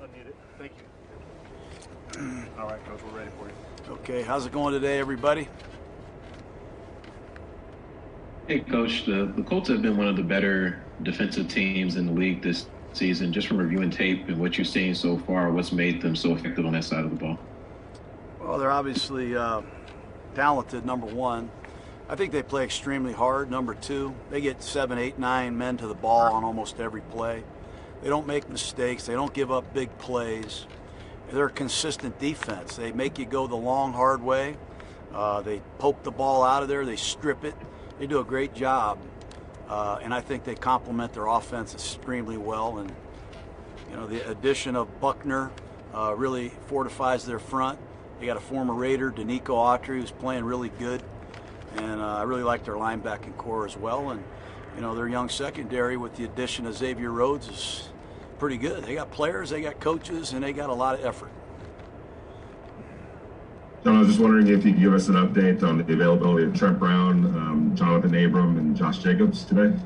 unmute it. Thank you. All right, Coach, we're ready for you. Okay, how's it going today, everybody? Hey, Coach, the Colts have been one of the better defensive teams in the league this season. Just from reviewing tape and what you've seen so far, what's made them so effective on that side of the ball? Well, they're obviously talented, number one. I think they play extremely hard, number two. They get 7, 8, 9 men to the ball on almost every play. They don't make mistakes. They don't give up big plays. They're a consistent defense. They make you go the long, hard way. They poke the ball out of there. They strip it. They do a great job. And I think they complement their offense extremely well. And, you know, the addition of Buckner really fortifies their front. They got a former Raider, Danico Autry, who's playing really good. And I really like their linebacking core as well. And, you know, their young secondary with the addition of Xavier Rhodes is pretty good. They got players, they got coaches, and they got a lot of effort. John, I was just wondering if you could give us an update on the availability of Trent Brown, Jonathan Abram, and Josh Jacobs today.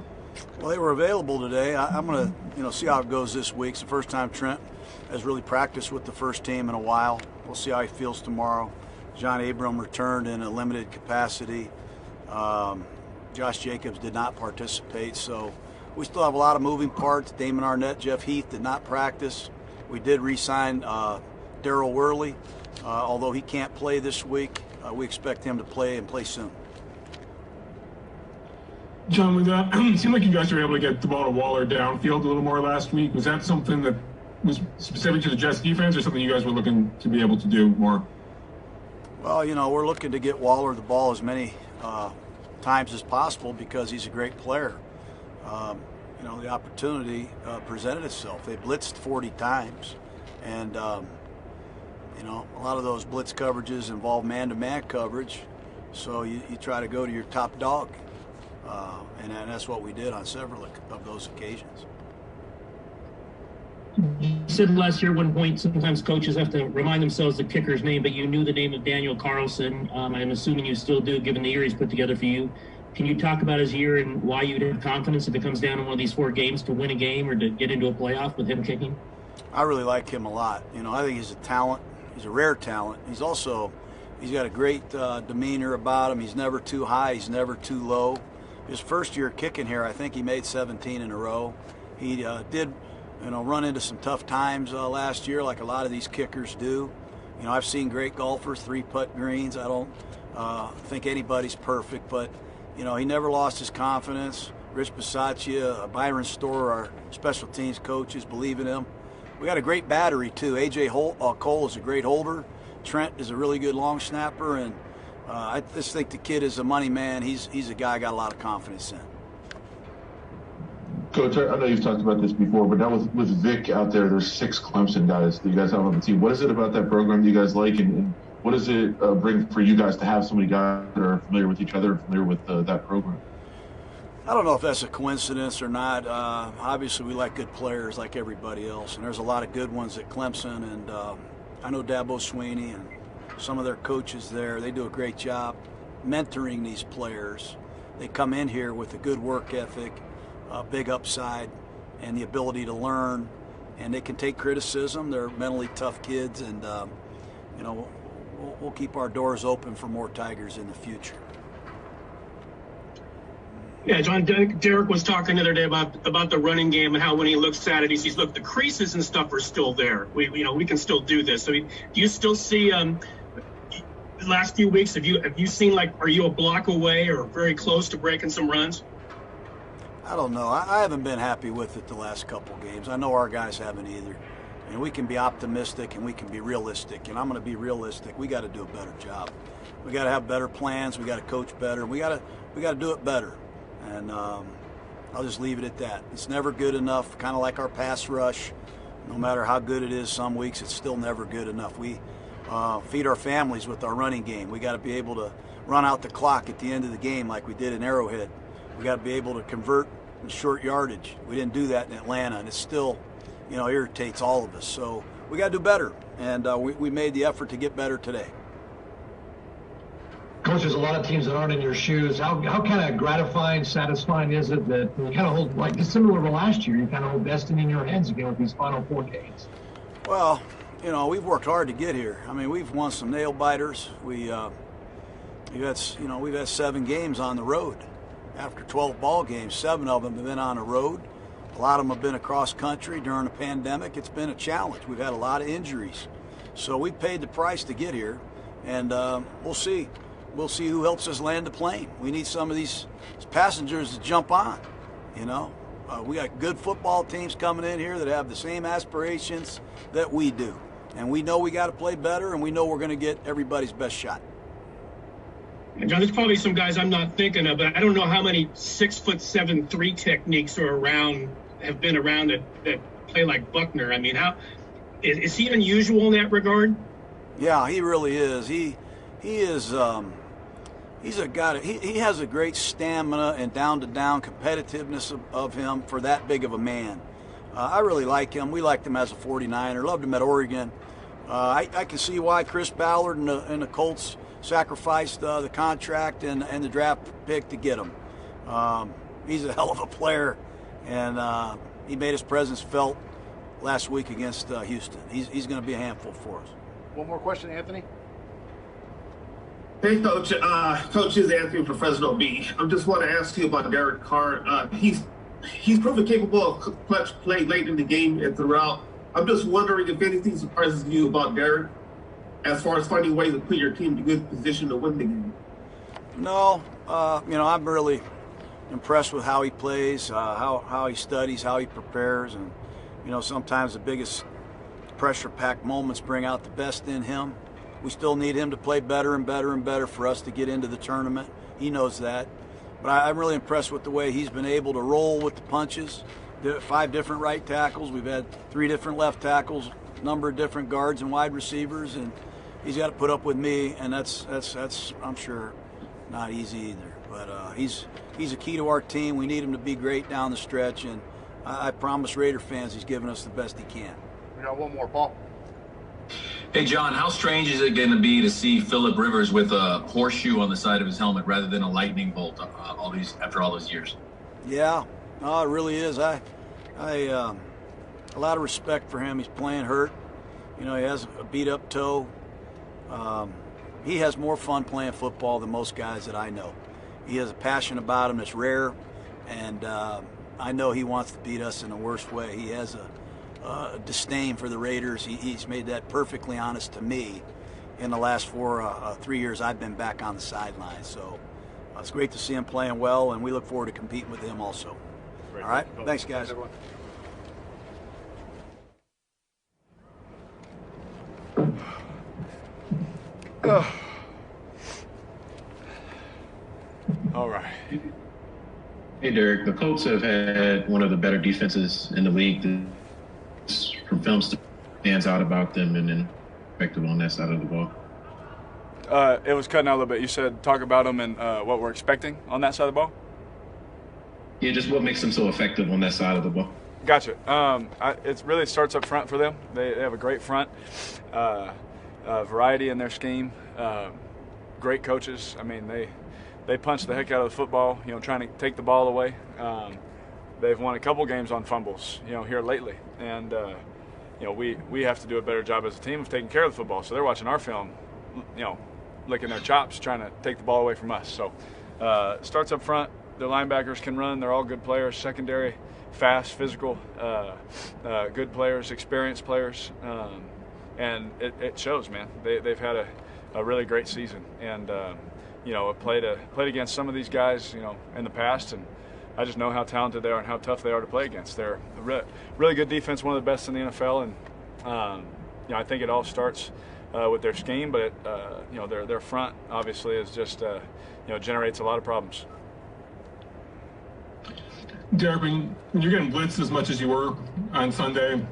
Well, they were available today. I'm going to, see how it goes this week. It's the first time Trent has really practiced with the first team in a while. We'll see how he feels tomorrow. John Abram returned in a limited capacity. Josh Jacobs did not participate, so we still have a lot of moving parts. Damon Arnett, Jeff Heath did not practice. We did re-sign Darryl Worley, although he can't play this week. We expect him to play and play soon. John, it seemed like you guys were able to get the ball to Waller downfield a little more last week. Was that something that was specific to the Jets defense or something you guys were looking to be able to do more? Well, we're looking to get Waller the ball as many times as possible because he's a great player. The opportunity presented itself. They blitzed 40 times, and a lot of those blitz coverages involve man-to-man coverage, so you try to go to your top dog, and that's what we did on several of those occasions. You said last year at one point sometimes coaches have to remind themselves the kicker's name, but you knew the name of Daniel Carlson. I'm assuming you still do, given the year he's put together for you. Can you talk about his year and why you'd have confidence if it comes down to one of these 4 games to win a game or to get into a playoff with him kicking? I really like him a lot. I think he's a talent. He's a rare talent. He's got a great demeanor about him. He's never too high. He's never too low. His first year kicking here, I think he made 17 in a row. He did run into some tough times last year, like a lot of these kickers do. I've seen great golfers, 3-putt greens. I don't think anybody's perfect, but he never lost his confidence. Rich Bisaccia, Byron Storer, our special teams coaches, believe in him. We got a great battery too. AJ Cole is a great holder. Trent is a really good long snapper, and I just think the kid is a money man. He's a guy I got a lot of confidence in. Coach, I know you've talked about this before, but now with Vic out there, there's 6 Clemson guys that you guys have on the team. What is it about that program you guys like, and what does it bring for you guys to have so many guys that are familiar with each other and familiar with that program? I don't know if that's a coincidence or not. Obviously, we like good players like everybody else, and there's a lot of good ones at Clemson, and I know Dabo Swinney and some of their coaches there. They do a great job mentoring these players. They come in here with a good work ethic, big upside, and the ability to learn, and they can take criticism. They're mentally tough kids, and we'll keep our doors open for more Tigers in the future. Yeah, John, Derek was talking the other day about the running game and how when he looks at it, he sees, look, the creases and stuff are still there. We can still do this. So do you still see the last few weeks? Have you seen, are you a block away or very close to breaking some runs? I don't know. I haven't been happy with it the last couple games. I know our guys haven't either. And we can be optimistic and we can be realistic. And I'm going to be realistic. We got to do a better job. We got to have better plans. We got to coach better. We got to do it better. And I'll just leave it at that. It's never good enough. Kind of like our pass rush. No matter how good it is, some weeks it's still never good enough. We feed our families with our running game. We got to be able to run out the clock at the end of the game like we did in Arrowhead. We got to be able to convert in short yardage. We didn't do that in Atlanta, and it still, irritates all of us. So we got to do better, and we made the effort to get better today. Coach, there's a lot of teams that aren't in your shoes. How kind of gratifying, satisfying is it that you kind of hold, like similar to last year, you kind of hold destiny in your hands again with these final 4 games? Well, we've worked hard to get here. I mean, we've won some nail biters. We've had 7 games on the road. After 12 ball games, 7 of them have been on the road. A lot of them have been across country during the pandemic. It's been a challenge. We've had a lot of injuries. So we paid the price to get here, and we'll see. We'll see who helps us land the plane. We need some of these passengers to jump on, We got good football teams coming in here that have the same aspirations that we do. And we know we got to play better, and we know we're going to get everybody's best shot. And John, there's probably some guys I'm not thinking of, but I don't know how many 6'7" 3 techniques have been around that play like Buckner. I mean, how is he unusual in that regard? Yeah, he really is. He is. He's a guy. He has a great stamina and down-to-down competitiveness of him for that big of a man. I really like him. We liked him as a 49er. Loved him at Oregon. I can see why Chris Ballard and the Colts sacrificed the contract and the draft pick to get him. He's a hell of a player, and he made his presence felt last week against Houston. He's going to be a handful for us. One more question, Anthony. Hey, Coach. Coach, this is Anthony from Fresno Beach. I just want to ask you about Derek Carr. He's proven capable of clutch play late in the game and throughout. I'm just wondering if anything surprises you about Derek as far as finding ways to put your team in a good position to win the game. No, I'm really impressed with how he plays, how he studies, how he prepares, and sometimes the biggest pressure-packed moments bring out the best in him. We still need him to play better and better and better for us to get into the tournament. He knows that. But I'm really impressed with the way he's been able to roll with the punches. 5 different right tackles. We've had 3 different left tackles, a number of different guards and wide receivers, and he's got to put up with me, and that's I'm sure not easy either. But he's a key to our team. We need him to be great down the stretch, and I promise Raider fans he's giving us the best he can. We got one more, Paul. Hey, John, how strange is it going to be to see Phillip Rivers with a horseshoe on the side of his helmet rather than a lightning bolt after all those years? Yeah, no, it really is. I a lot of respect for him. He's playing hurt. He has a beat-up toe. He has more fun playing football than most guys that I know. He has a passion about him that's rare, and I know he wants to beat us in the worst way. He has a disdain for the Raiders. He's made that perfectly honest to me in the last 3 years I've been back on the sidelines. So it's great to see him playing well, and we look forward to competing with him also. All right? Thanks, guys. Thanks, All right. Hey, Derek, the Colts have had one of the better defenses in the league. From film stands out about them and then effective on that side of the ball. It was cutting out a little bit. You said talk about them and what we're expecting on that side of the ball? Yeah, just what makes them so effective on that side of the ball. Gotcha. It really starts up front for them. They have a great front, variety in their scheme, great coaches. I mean, they punch the heck out of the football, trying to take the ball away. They've won a couple games on fumbles, here lately. And, we have to do a better job as a team of taking care of the football. So they're watching our film, licking their chops, trying to take the ball away from us. So starts up front. The linebackers can run. They're all good players. Secondary, fast, physical, good players, experienced players. And it shows, man. They've had a really great season. And, played against some of these guys, in the past. And I just know how talented they are and how tough they are to play against. They're a really good defense, one of the best in the NFL. And, I think it all starts with their scheme, but, their front obviously is just, generates a lot of problems. Derek, when you're getting blitzed as much as you were on Sunday,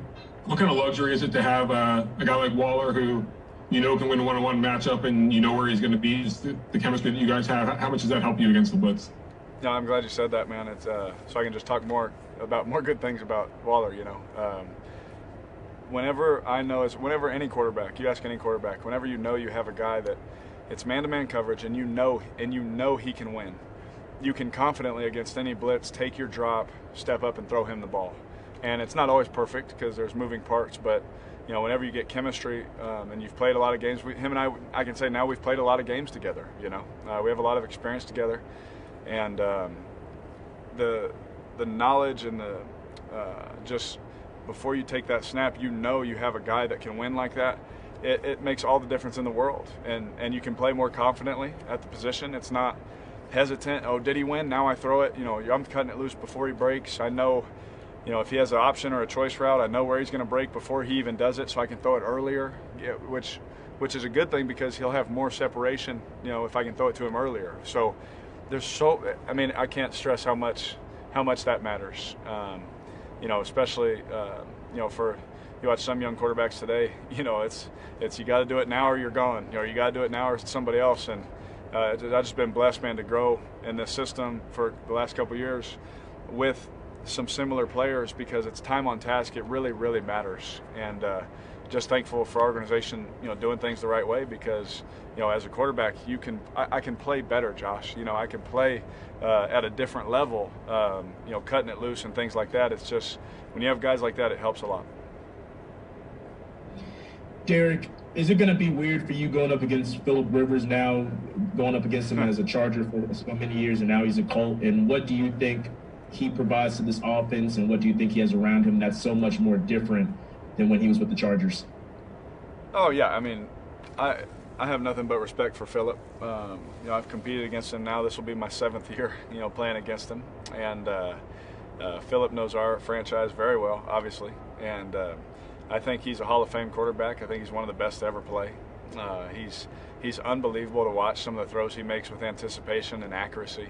what kind of luxury is it to have a guy like Waller who can win a one-on-one matchup and where he's going to be? Just the chemistry that you guys have, how much does that help you against the blitz? No, I'm glad you said that, man. It's so I can just talk more good things about Waller. Whenever any quarterback, you ask any quarterback, whenever you have a guy that it's man-to-man coverage and you know he can win, you can confidently against any blitz take your drop, step up and throw him the ball. and it's not always perfect because there's moving parts, but whenever you get chemistry and you've played a lot of games, him and I can say now we've played a lot of games together. We have a lot of experience together, and the knowledge and the just before you take that snap, you have a guy that can win like that. It makes all the difference in the world, and you can play more confidently at the position. It's not hesitant. Oh, did he win? Now I throw it. I'm cutting it loose before he breaks. I know. If he has an option or a choice route, I know where he's going to break before he even does it, so I can throw it earlier, which is a good thing because he'll have more separation, if I can throw it to him earlier. So I can't stress how much that matters, especially, for you watch some young quarterbacks today, it's you got to do it now or you're gone, you got to do it now or it's somebody else. And I've just been blessed, man, to grow in this system for the last couple of years with some similar players because it's time on task. It really, really matters. And just thankful for our organization, doing things the right way because, as a quarterback, I can play better, Josh. I can play at a different level, cutting it loose and things like that. It's just when you have guys like that, it helps a lot. Derek, is it going to be weird for you going up against Phillip Rivers now, going up against him as a Charger for so many years and now he's a Colt? And what do you think he provides to this offense, and what do you think he has around him that's so much more different than when he was with the Chargers? Oh yeah, I have nothing but respect for Phillip. I've competed against him now. This will be my 7th year, playing against him, and Phillip knows our franchise very well, obviously, and I think he's a Hall of Fame quarterback. I think he's one of the best to ever play. He's unbelievable to watch. Some of the throws he makes with anticipation and accuracy.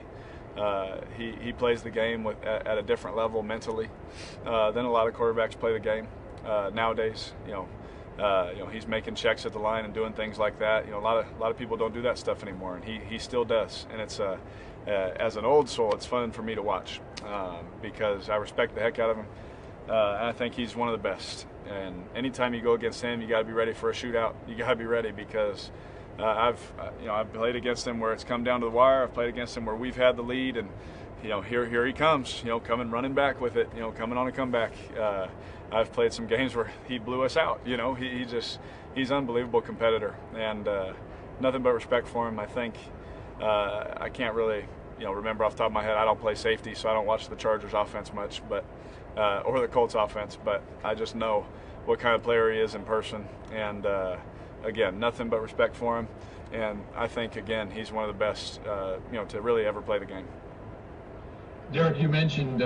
He plays the game at a different level mentally than a lot of quarterbacks play the game nowadays. He's making checks at the line and doing things like that. A lot of people don't do that stuff anymore, and he still does. And it's as an old soul, it's fun for me to watch because I respect the heck out of him. And I think he's one of the best. And anytime you go against him, you got to be ready for a shootout. You got to be ready because I've played against him where it's come down to the wire. I've played against him where we've had the lead, and here he comes, coming running back with it, coming on a comeback. I've played some games where he blew us out. He's an unbelievable competitor, and nothing but respect for him. I think I can't really remember off the top of my head. I don't play safety, so I don't watch the Chargers offense much, but or the Colts offense. But I just know what kind of player he is in person, and again, nothing but respect for him, and I think, again, he's one of the best, to really ever play the game. Derek, you mentioned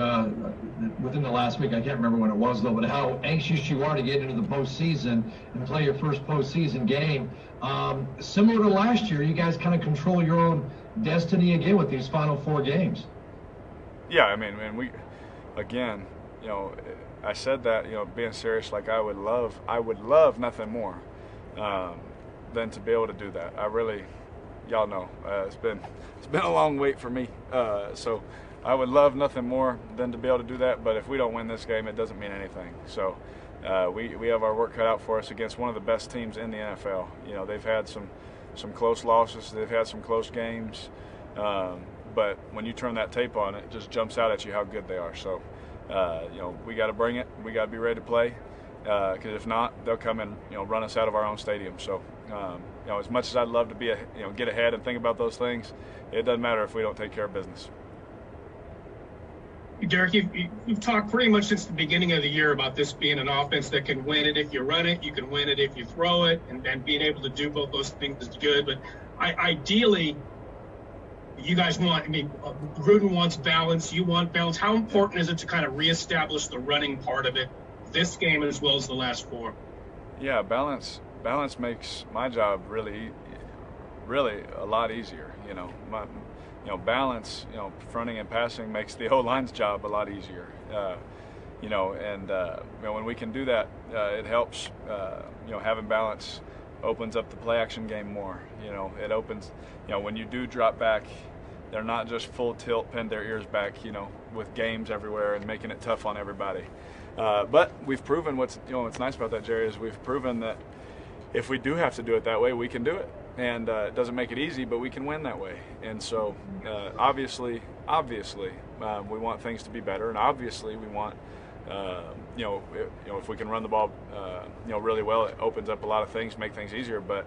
within the last week, I can't remember when it was though, but how anxious you are to get into the postseason and play your first postseason game. Similar to last year, you guys kind of control your own destiny again with these final 4 games. Yeah, we, again, I said that, being serious, like I would love nothing more than to be able to do that. I really, y'all know, it's been a long wait for me. So I would love nothing more than to be able to do that. But if we don't win this game, it doesn't mean anything. So we have our work cut out for us against one of the best teams in the NFL. They've had some close losses. They've had some close games. But when you turn that tape on, it just jumps out at you how good they are. So, we got to bring it. We got to be ready to play. Because if not, they'll come and run us out of our own stadium. So, as much as I'd love to be get ahead and think about those things, it doesn't matter if we don't take care of business. Derek, you've talked pretty much since the beginning of the year about this being an offense that can win it if you run it, you can win it if you throw it, and being able to do both those things is good. But ideally, you guys want, Gruden wants balance, you want balance. How important is it to kind of reestablish the running part of it this game as well as the last 4? Yeah, balance makes my job really a lot easier. Balance, fronting and passing makes the O-line's job a lot easier. When we can do that, it helps. Having balance opens up the play action game more. It opens, when you do drop back, they're not just full tilt, pinned their ears back, with games everywhere and making it tough on everybody. But we've proven what's nice about that, Jerry, is we've proven that if we do have to do it that way, we can do it. And it doesn't make it easy, but we can win that way. And so, obviously, we want things to be better, and obviously we want if we can run the ball, really well, it opens up a lot of things, make things easier. But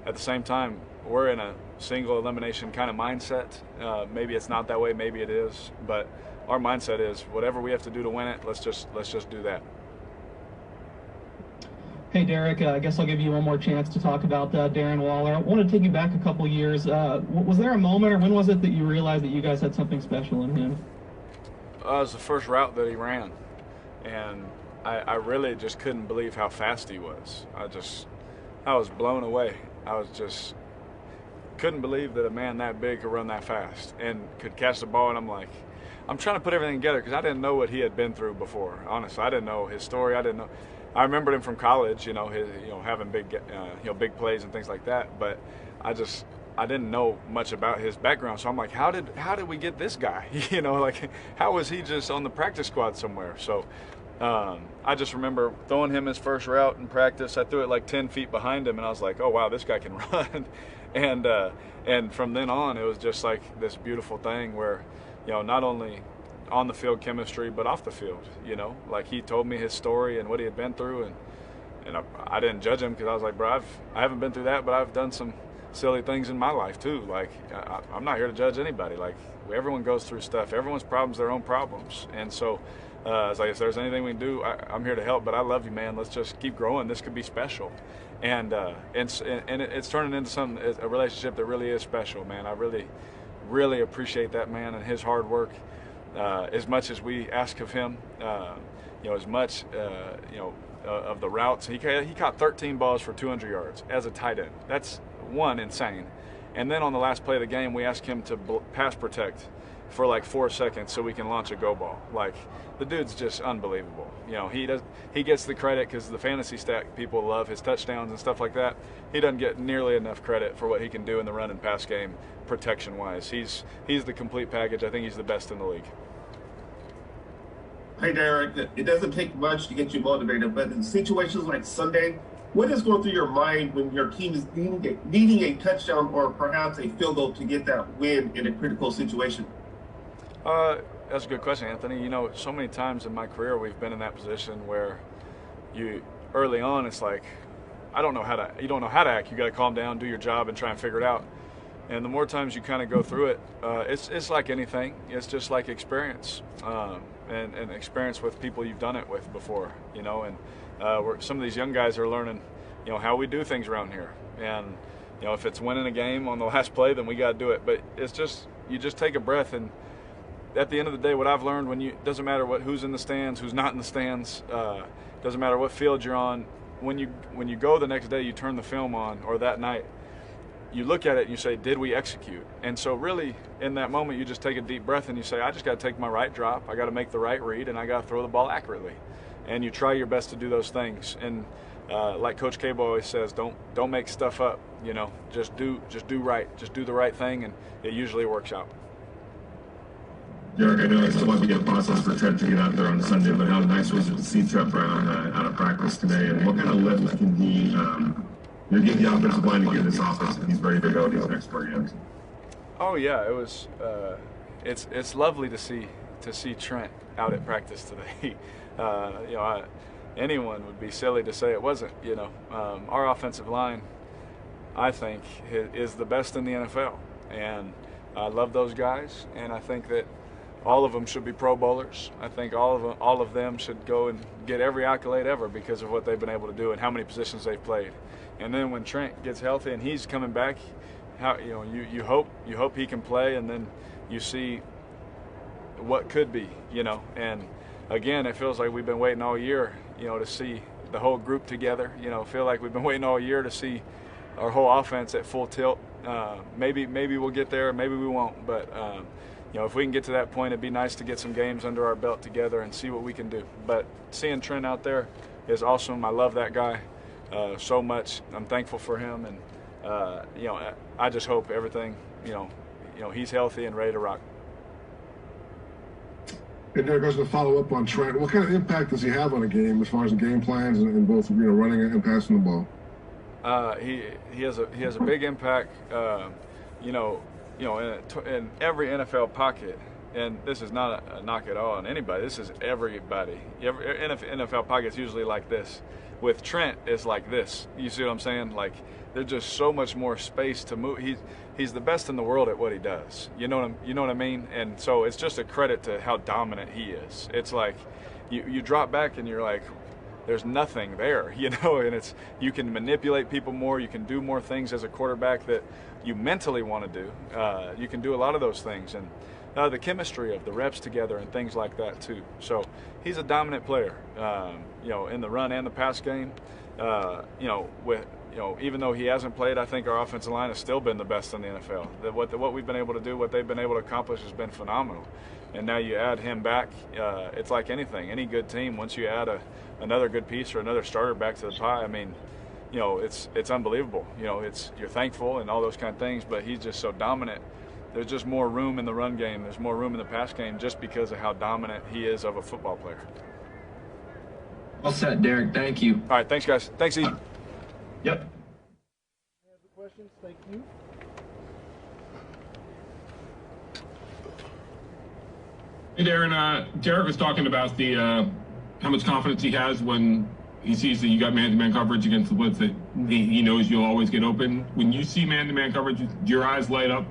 at the same time, we're in a single elimination kind of mindset. Maybe it's not that way, maybe it is, but our mindset is whatever we have to do to win it, let's just do that. Hey, Derek, I guess I'll give you one more chance to talk about Darren Waller. I want to take you back a couple years. Was there a moment, or when was it that you realized that you guys had something special in him? It was the first route that he ran, and I really just couldn't believe how fast he was. I was blown away. I couldn't believe that a man that big could run that fast and could catch the ball, and I'm trying to put everything together because I didn't know what he had been through before. Honestly, I didn't know his story. I remembered him from college, having big plays and things like that. But I didn't know much about his background. So I'm like, how did we get this guy? How was he just on the practice squad somewhere? So I just remember throwing him his first route in practice. I threw it like 10 feet behind him, and I was like, oh wow, this guy can run. And from then on, it was just like this beautiful thing where, not only on the field chemistry, but off the field, he told me his story and what he had been through, and I didn't judge him because I was like, bro, I haven't been through that, but I've done some silly things in my life too. I'm not here to judge anybody. Everyone goes through stuff. Everyone's problems, their own problems. And so it's like, if there's anything we can do, I'm here to help, but I love you, man. Let's just keep growing. This could be special. And it's turning into a relationship that really is special, man. I really, really appreciate that man and his hard work. As much as we ask of him, as much, of the routes. He caught 13 balls for 200 yards as a tight end. That's insane. And then on the last play of the game, we asked him to pass protect for like 4 seconds so we can launch a go ball. The dude's just unbelievable. He gets the credit because the fantasy stat people love his touchdowns and stuff like that. He doesn't get nearly enough credit for what he can do in the run and pass game protection wise. He's the complete package. I think he's the best in the league. Hey, Derek, it doesn't take much to get you motivated, but in situations like Sunday, what is going through your mind when your team is needing a touchdown or perhaps a field goal to get that win in a critical situation? That's a good question, Anthony. So many times in my career we've been in that position where early on it's like, you don't know how to act. You got to calm down, do your job, and try and figure it out. And the more times you kind of go through it, it's like anything. It's just like experience, and experience with people you've done it with before. And some of these young guys are learning, how we do things around here. And if it's winning a game on the last play, then we got to do it. But you just take a breath, and at the end of the day, what I've learned, doesn't matter who's in the stands, who's not in the stands, doesn't matter what field you're on. When you go the next day, you turn the film on, or that night, you look at it and you say, did we execute? And so really in that moment, you just take a deep breath and you say, I just got to take my right drop, I got to make the right read, and I got to throw the ball accurately. And you try your best to do those things. And like Coach Cable always says, don't make stuff up. Just do right, just do the right thing, and it usually works out. Derek, I know it might be a process for Trent to get out there on Sunday, but how nice was it to see Trent Brown out of practice today, and what kind of lift can he give the offensive line to get this offense if he's ready to go these next 4 games? Oh yeah, it was. It's lovely to see Trent out at practice today. Anyone would be silly to say it wasn't. Our offensive line, I think, is the best in the NFL, and I love those guys, and I think that all of them should be Pro Bowlers. I think all of them should go and get every accolade ever because of what they've been able to do and how many positions they've played. And then when Trent gets healthy and he's coming back, you hope he can play, and then you see what could be, And again, it feels like we've been waiting all year, to see the whole group together. Feel like we've been waiting all year to see our whole offense at full tilt. Maybe we'll get there, maybe we won't, but if we can get to that point, it'd be nice to get some games under our belt together and see what we can do. But seeing Trent out there is awesome. I love that guy so much. I'm thankful for him, and I just hope everything, he's healthy and ready to rock. And Derek, I was going to follow up on Trent. What kind of impact does he have on a game as far as the game plans and both running and passing the ball? He has a big impact. In every NFL pocket, and this is not a knock at all on anybody. This is everybody. NFL pocket's usually like this. With Trent, it's like this. You see what I'm saying? Like, there's just so much more space to move. He's the best in the world at what he does. You know what I mean? And so it's just a credit to how dominant he is. It's like you drop back and you're like, there's nothing there, and it's, you can manipulate people more. You can do more things as a quarterback that you mentally want to do. You can do a lot of those things, and the chemistry of the reps together and things like that too. So he's a dominant player, in the run and the pass game. Even though he hasn't played, I think our offensive line has still been the best in the NFL. What we've been able to do, what they've been able to accomplish has been phenomenal. And now you add him back, it's like anything. Any good team, once you add another good piece or another starter back to the pie, I mean, it's unbelievable. You're thankful and all those kind of things, but he's just so dominant. There's just more room in the run game. There's more room in the pass game just because of how dominant he is of a football player. All set, Derek. Thank you. All right, thanks, guys. Thanks, E. Yep. Any other questions? Thank you. Hey, Darren. Derek was talking about the how much confidence he has when he sees that you got man-to-man coverage against the blitz, that he knows you'll always get open. When you see man-to-man coverage, do your eyes light up?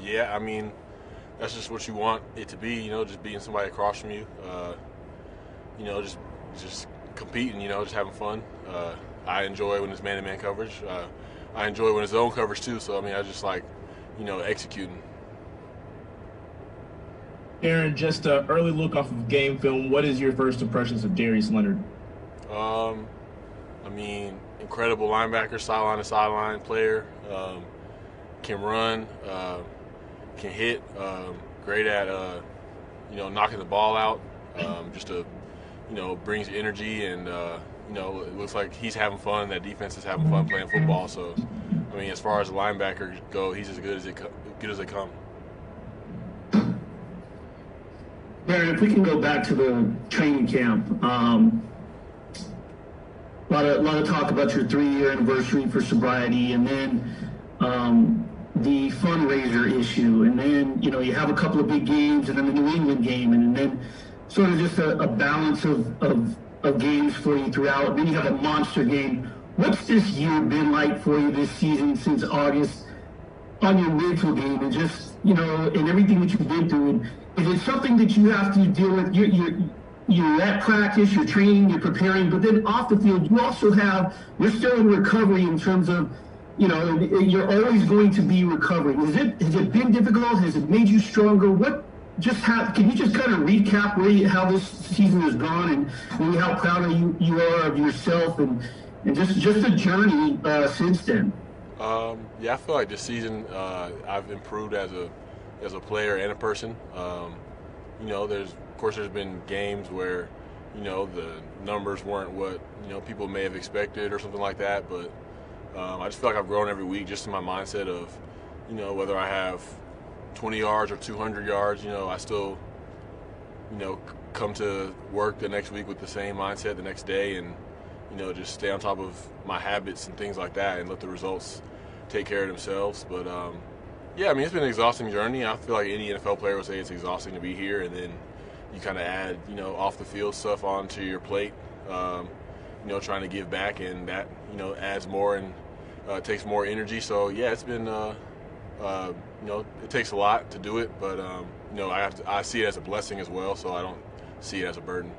Yeah, I mean, that's just what you want it to be, just being somebody across from you, just competing, just having fun. I enjoy when it's man-to-man coverage. I enjoy when it's zone coverage too, so, I mean, I just like, executing. Aaron, just an early look off of game film. What is your first impressions of Darius Leonard? I mean, incredible linebacker, sideline to sideline player. Can run, can hit, great at, knocking the ball out. Brings energy, and, it looks like he's having fun. That defense is having fun playing football. So, I mean, as far as the linebackers go, he's as good as they come. Darren, if we can go back to the training camp, a lot of talk about your 3-year anniversary for sobriety, and then the fundraiser issue, and then you have a couple of big games, and then the New England game, and then sort of just a balance of games for you throughout. And then you have a monster game. What's this year been like for you this season since August on your mental game, and just and everything that you've been through? And is it something that you have to deal with? You're at practice, you're training, you're preparing, but then off the field, you're still in recovery in terms of, you're always going to be recovering. Has it been difficult? Has it made you stronger? Can you just kind of recap how this season has gone, and maybe how proud you are of yourself, and just the journey since then? Yeah, I feel like this season I've improved as a player and a person. There's been games where, the numbers weren't what, people may have expected or something like that. But I just feel like I've grown every week just in my mindset of, whether I have 20 yards or 200 yards, I still, come to work the next week with the same mindset the next day, and, just stay on top of my habits and things like that, and let the results take care of themselves. But yeah, I mean, it's been an exhausting journey. I feel like any NFL player would say it's exhausting to be here, and then you kind of add, off the field stuff onto your plate, trying to give back, and that, adds more and takes more energy. So yeah, it's been, it takes a lot to do it, but I see it as a blessing as well, so I don't see it as a burden.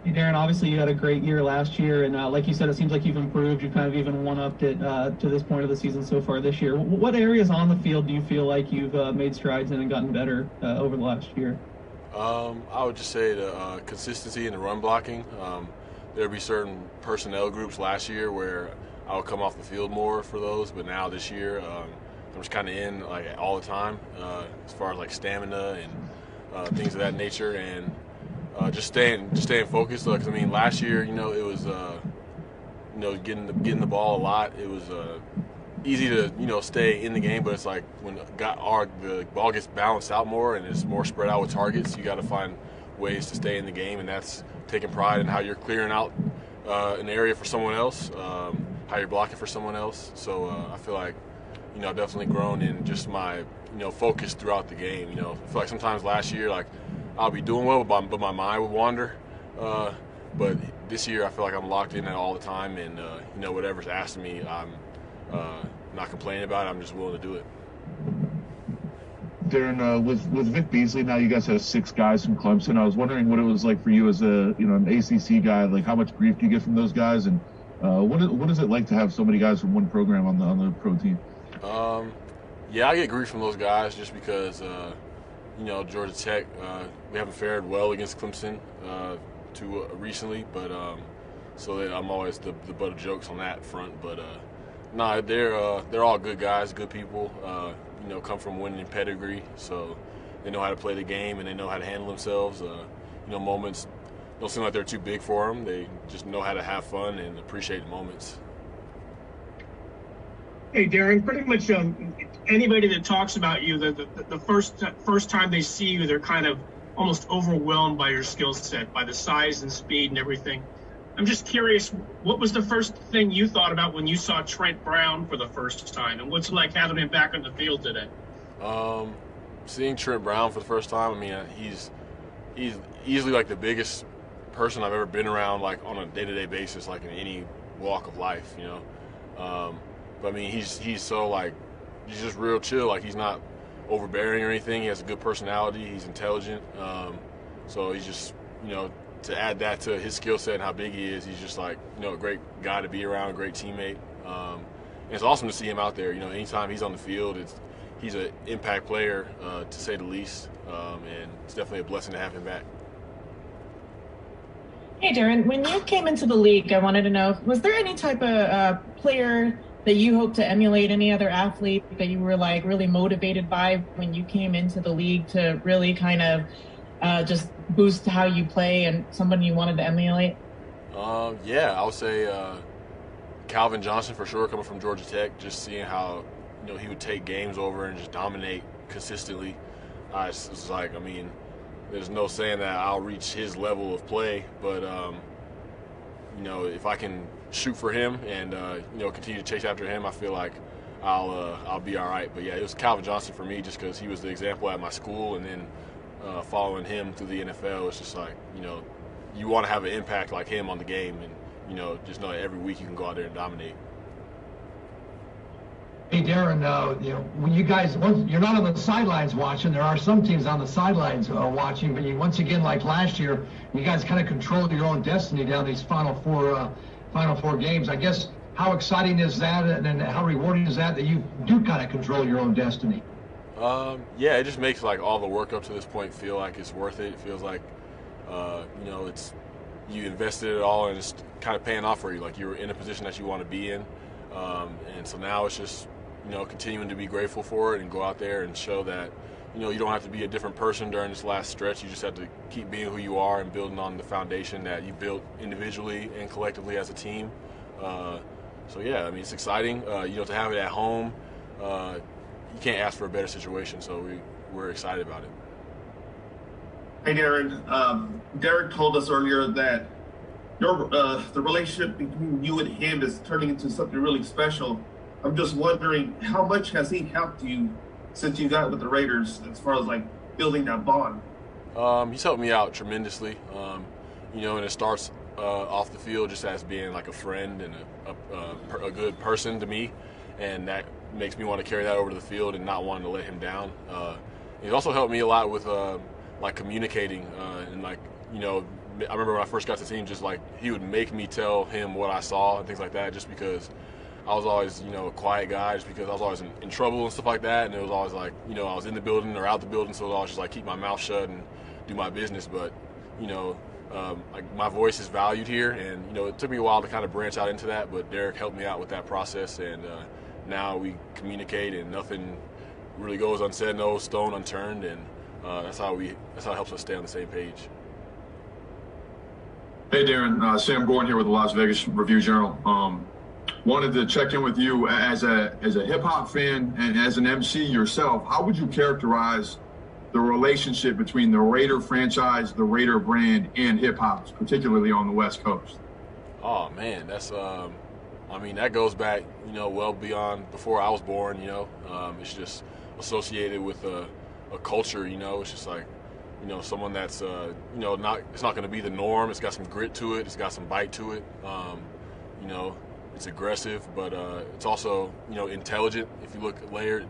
Hey, Darren, obviously you had a great year last year, and like you said, it seems like you've improved. You've kind of even one-upped it to this point of the season so far this year. What areas on the field do you feel like you've made strides in and gotten better over the last year? I would just say the consistency in the run blocking. There would be certain personnel groups last year where I would come off the field more for those, but now this year I'm just kind of in like all the time as far as like stamina and things of that nature, and just staying focused. Because I mean, last year, it was getting the ball a lot. It was easy to stay in the game, but it's like when the ball gets balanced out more and it's more spread out with targets, you got to find ways to stay in the game, and that's taking pride in how you're clearing out an area for someone else, how you're blocking for someone else. So I feel like I've definitely grown in just my, focus throughout the game. I feel like sometimes last year, like, I'll be doing well, but my mind would wander. But this year, I feel like I'm locked in all the time, and, whatever's asked of me, I'm not complaining about it. I'm just willing to do it. Darren, with Vic Beasley, now you guys have 6 guys from Clemson. I was wondering what it was like for you as an ACC guy. Like, how much grief do you get from those guys, and what is it like to have so many guys from one program on the pro team? Yeah, I get grief from those guys just because, Georgia Tech, we haven't fared well against Clemson too recently, but so I'm always the butt of jokes on that front. But they're all good guys, good people. Come from winning pedigree, so they know how to play the game and they know how to handle themselves. Moments don't seem like they're too big for them. They just know how to have fun and appreciate the moments. Hey, Darren, pretty much anybody that talks about you, the first time they see you, they're kind of almost overwhelmed by your skill set, by the size and speed and everything. I'm just curious, what was the first thing you thought about when you saw Trent Brown for the first time, and what's it like having him back on the field today? Seeing Trent Brown for the first time, I mean, he's easily like the biggest person I've ever been around, like on a day-to-day basis, like in any walk of life, But I mean, he's so like, he's just real chill. Like, he's not overbearing or anything. He has a good personality. He's intelligent. So he's just, to add that to his skill set and how big he is, he's just like, a great guy to be around, a great teammate. And it's awesome to see him out there. Anytime he's on the field, he's an impact player, to say the least. And it's definitely a blessing to have him back. Hey, Darren, when you came into the league, I wanted to know, was there any type of player that you hope to emulate, any other athlete that you were like really motivated by when you came into the league to really kind of just boost how you play, and somebody you wanted to emulate? Yeah, I would say Calvin Johnson for sure, coming from Georgia Tech, just seeing how, he would take games over and just dominate consistently. It's like, I mean, there's no saying that I'll reach his level of play, but, if I can shoot for him and, continue to chase after him, I feel like I'll be all right. But, yeah, it was Calvin Johnson for me just because he was the example at my school, and then following him through the NFL, it's just like, you want to have an impact like him on the game, and, just know that every week you can go out there and dominate. Hey, Darren, when you guys, you're not on the sidelines watching. There are some teams on the sidelines watching, but once again, like last year, you guys kind of control your own destiny down these final four games. I guess, how exciting is that, and how rewarding is that you do kind of control your own destiny? Yeah, it just makes like all the work up to this point feel like it's worth it. It feels like, it's, you invested it all and it's kind of paying off for you. Like, you're in a position that you want to be in. And so now it's just, continuing to be grateful for it and go out there and show that, you don't have to be a different person during this last stretch. You just have to keep being who you are and building on the foundation that you built individually and collectively as a team. So yeah, I mean, it's exciting, to have it at home. You can't ask for a better situation, so we're excited about it. Hey, Darren. Derek told us earlier that the relationship between you and him is turning into something really special. I'm just wondering, how much has he helped you since you got with the Raiders as far as like building that bond? He's helped me out tremendously. And it starts off the field just as being like a friend and a good person to me, and that makes me want to carry that over to the field and not wanting to let him down. He's also helped me a lot with like communicating and like, I remember when I first got to the team, just like he would make me tell him what I saw and things like that, just because I was always, a quiet guy, just because I was always in trouble and stuff like that. And it was always like, I was in the building or out the building, so I was always just like keep my mouth shut and do my business. But, like my voice is valued here, and, it took me a while to kind of branch out into that, but Derek helped me out with that process. And now we communicate and nothing really goes unsaid, no stone unturned. And that's how it helps us stay on the same page. Hey, Darren, Sam Gordon here with the Las Vegas Review-Journal. Wanted to check in with you as a hip-hop fan and as an MC yourself. How would you characterize the relationship between the Raider franchise, the Raider brand, and hip-hop, particularly on the West Coast? Oh, man, that's I mean, that goes back, well beyond before I was born. It's just associated with a culture. It's just like, someone that's it's not going to be the norm. It's got some grit to it. It's got some bite to it. It's aggressive, but it's also intelligent. If you look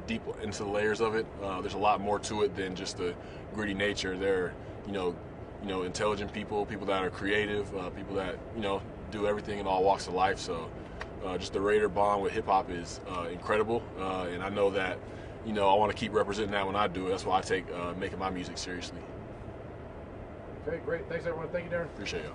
deep into the layers of it, there's a lot more to it than just the gritty nature. They're intelligent people that are creative, people that do everything in all walks of life. So just the Raider bond with hip hop is incredible, and I know that I want to keep representing that when I do it. That's why I take making my music seriously. Okay, great. Thanks everyone. Thank you, Darren. Appreciate y'all.